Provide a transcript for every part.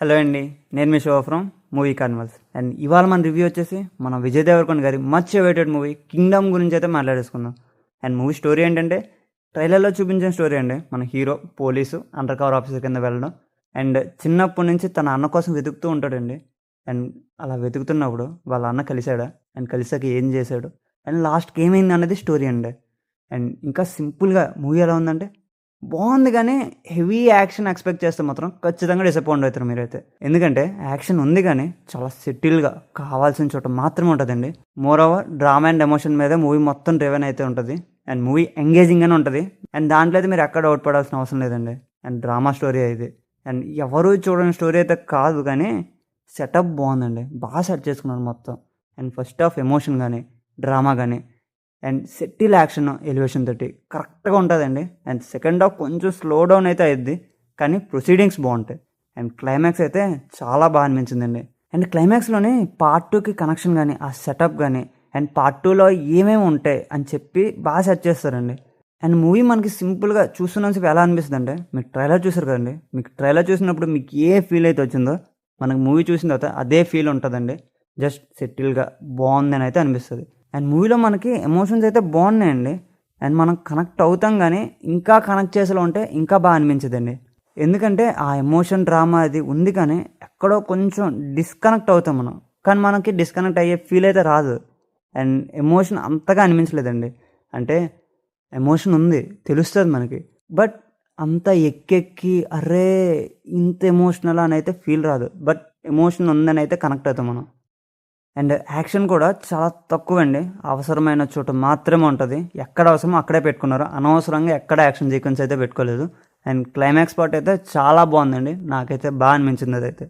Hello అండి, నేను మీ షో ఫ్రమ్ మూవీ కార్నివల్స్. అండ్ ఇవాళ మన రివ్యూ వచ్చేసి మన విజయ్ దేవరకొండ గారి మచ్ అవైటెడ్ మూవీ కింగ్డమ్ గురించి అయితే మాట్లాడేసుకుందాం. అండ్ మూవీ స్టోరీ ఏంటంటే ట్రైలర్లో చూపించిన స్టోరీ అండి. మన hero police under cover officer కింద వెళ్ళడం అండ్ చిన్నప్పటి నుంచి తన అన్న కోసం వెతుకుతూ ఉంటాడండి. అండ్ అలా వెతుకుతున్నప్పుడు వాళ్ళ అన్న కలిశాడా అండ్ కలిసాక ఏం చేశాడు అండ్ లాస్ట్కి ఏమైంది అన్నది స్టోరీ అండి. అండ్ ఇంకా సింపుల్గా మూవీ ఎలా ఉందంటే బాగుంది, కానీ హెవీ యాక్షన్ ఎక్స్పెక్ట్ చేస్తే మాత్రం ఖచ్చితంగా డిసప్పాయింట్ అవుతారు మీరైతే. ఎందుకంటే యాక్షన్ ఉంది కానీ చాలా సెటిల్గా కావాల్సిన చోట మాత్రమే ఉంటుందండి. More over drama and emotion మీద మూవీ మొత్తం డ్రివెన్ అయితే ఉంటుంది. అండ్ మూవీ ఎంగేజింగ్గానే ఉంటుంది. అండ్ దాంట్లో అయితే మీరు ఎక్కడ డౌట్ పడాల్సిన అవసరం లేదండి. అండ్ డ్రామా స్టోరీ అయితే అండ్ ఎవరు చూడని స్టోరీ అయితే కాదు, కానీ సెటప్ బాగుందండి. బాగా సెట్ చేసుకున్నారు మొత్తం. అండ్ ఫస్ట్ హాఫ్ ఎమోషన్ కానీ డ్రామా కానీ అండ్ సెటిల్ యాక్షన్ ఎలివేషన్ తోటి కరెక్ట్గా ఉంటుందండి. అండ్ సెకండ్ హాఫ్ కొంచెం స్లో డౌన్ అయితే అయింది, కానీ ప్రొసీడింగ్స్ బాగుంటాయి. అండ్ క్లైమాక్స్ అయితే చాలా బాగా అనిపించిందండి. అండ్ క్లైమాక్స్లోని పార్ట్ 2కి కనెక్షన్ కానీ ఆ సెటప్ కానీ అండ్ పార్ట్ 2లో ఏమేమి ఉంటాయి అని చెప్పి బాగా సెట్ చేస్తారండి. అండ్ మూవీ మనకి సింపుల్గా చూస్తున్నందుకు ఎలా అనిపిస్తుంది అంటే, మీకు ట్రైలర్ చూసారు కదండి, మీకు ట్రైలర్ చూసినప్పుడు మీకు ఏ ఫీల్ అయితే వచ్చిందో మనకు మూవీ చూసిన తర్వాత అదే ఫీల్ ఉంటుందండి. జస్ట్ సెటిల్గా బాగుందని అయితే అనిపిస్తుంది. అండ్ మూవీలో మనకి ఎమోషన్స్ అయితే బాగున్నాయండి. అండ్ మనం కనెక్ట్ అవుతాం, కానీ ఇంకా కనెక్ట్ చేసేలా ఉంటే ఇంకా బాగా అనిపించదండి. ఎందుకంటే ఆ ఎమోషన్ డ్రామా అది ఉంది, కానీ ఎక్కడో కొంచెం డిస్కనెక్ట్ అవుతాం మనం. కానీ మనకి డిస్కనెక్ట్ అయ్యే ఫీల్ అయితే రాదు. అండ్ ఎమోషన్ అంతగా అనిపించలేదండి. అంటే ఎమోషన్ ఉంది, తెలుస్తుంది మనకి, బట్ అంత ఎక్కెక్కి అరే ఇంత ఎమోషనల్ అని అయితే ఫీల్ రాదు. బట్ ఎమోషన్ ఉందని అయితే కనెక్ట్ అవుతాం మనం. అండ్ యాక్షన్ కూడా చాలా తక్కువ అండి. అవసరమైన చోట మాత్రమే ఉంటుంది. ఎక్కడ అవసరమో అక్కడే పెట్టుకున్నారు. అనవసరంగా ఎక్కడ యాక్షన్ సీక్వెన్స్ అయితే పెట్టుకోలేదు. అండ్ క్లైమాక్స్ పార్ట్ అయితే చాలా బాగుందండి. నాకైతే బాగా అనిపించింది. అదైతే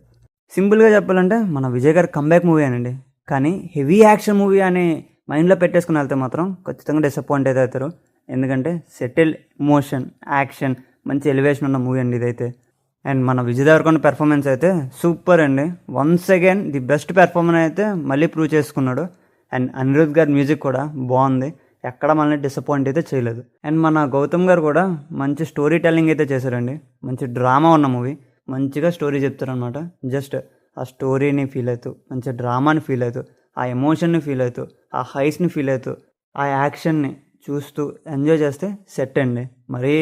సింపుల్గా చెప్పాలంటే మన విజయ్ గారి కంబ్యాక్ మూవీ అనండి. కానీ హెవీ యాక్షన్ మూవీ అని మైండ్లో పెట్టేసుకుని వెళ్తే మాత్రం ఖచ్చితంగా డిసప్పాయింట్ అయితే అవుతారు. ఎందుకంటే సెటిల్ ఎమోషన్ యాక్షన్ మంచి ఎలివేషన్ ఉన్న మూవీ అండి ఇదైతే. అండ్ మన విజయ్ దేవరకొండ పెర్ఫార్మెన్స్ అయితే సూపర్ అండి. Once again the best performance అయితే మళ్ళీ ప్రూవ్ చేసుకున్నాడు. అండ్ అనిరుద్ధ్ గారి మ్యూజిక్ కూడా బాగుంది, ఎక్కడ మనల్ని డిసప్పాయింట్ అయితే చేయలేదు. అండ్ మన గౌతమ్ గారు కూడా మంచి స్టోరీ టెల్లింగ్ అయితే చేశారండి. మంచి డ్రామా ఉన్న మూవీ, మంచిగా స్టోరీ చెప్తారనమాట. జస్ట్ ఆ స్టోరీని ఫీల్ అవుతూ, మంచి డ్రామాని ఫీల్ అవుతూ, ఆ ఎమోషన్ని ఫీల్ అవుతూ, ఆ హైస్ని ఫీల్ అవుతూ, ఆ యాక్షన్ని చూస్తూ ఎంజాయ్ చేస్తే సెట్ అండి. మరీ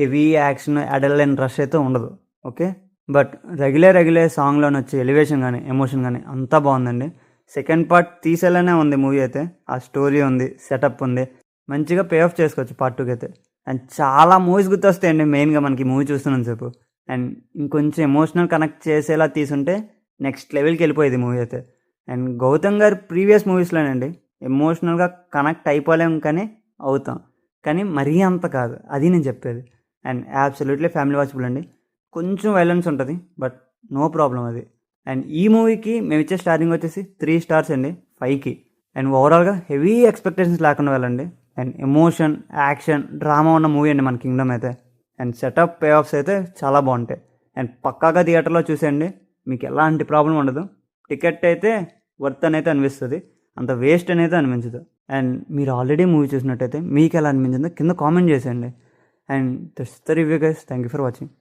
హెవీ యాక్షన్ అడల్ట్ రష్ అయితే ఉండదు. ఓకే, బట్ రెగ్యులర్ సాంగ్లోని వచ్చే ఎలివేషన్ కానీ ఎమోషన్ కానీ అంతా బాగుందండి. సెకండ్ పార్ట్ తీసేలానే ఉంది మూవీ అయితే. ఆ స్టోరీ ఉంది, సెటప్ ఉంది, మంచిగా పే ఆఫ్ చేసుకోవచ్చు పార్ట్ 2కి అయితే. అండ్ చాలా మూవీస్ గుర్తొస్తాయండి మెయిన్గా మనకి మూవీ చూస్తున్నాను సేపు. అండ్ ఇంకొంచెం ఎమోషనల్ కనెక్ట్ చేసేలా తీసుంటే నెక్స్ట్ లెవెల్కి వెళ్ళిపోయేది మూవీ అయితే. అండ్ గౌతమ్ గారి ప్రీవియస్ మూవీస్లోనండి ఎమోషనల్గా కనెక్ట్ అయిపోలేం, కానీ అవుతాం, కానీ మరీ అంత కాదు, అది నేను చెప్పేది. అండ్ అబ్సల్యూట్లీ ఫ్యామిలీ వాచబుల్ అండి. కొంచెం వైలెన్స్ ఉంటుంది, బట్ నో ప్రాబ్లం అది. అండ్ ఈ మూవీకి మేము ఇచ్చే స్టార్టింగ్ వచ్చేసి 3 స్టార్స్ అండి 5కి. అండ్ ఓవరాల్గా హెవీ ఎక్స్పెక్టేషన్స్ లేకుండా వెళ్ళండి. అండ్ ఎమోషన్ యాక్షన్ డ్రామా ఉన్న మూవీ అండి మన కింగ్డమ్ అయితే. అండ్ సెటప్ పే ఆఫ్స్ అయితే చాలా బాగుంటాయి. అండ్ పక్కాగా థియేటర్లో చూసేయండి, మీకు ఎలాంటి ప్రాబ్లం ఉండదు. టికెట్ అయితే వర్త్ అనేది అనిపిస్తుంది, అంత వేస్ట్ అనేది అనిపించదు. అండ్ మీరు ఆల్రెడీ మూవీ చూసినట్టయితే మీకు ఎలా అనిపించిందో కింద కామెంట్ చేసేయండి. And that's the review guys. Thank you for watching.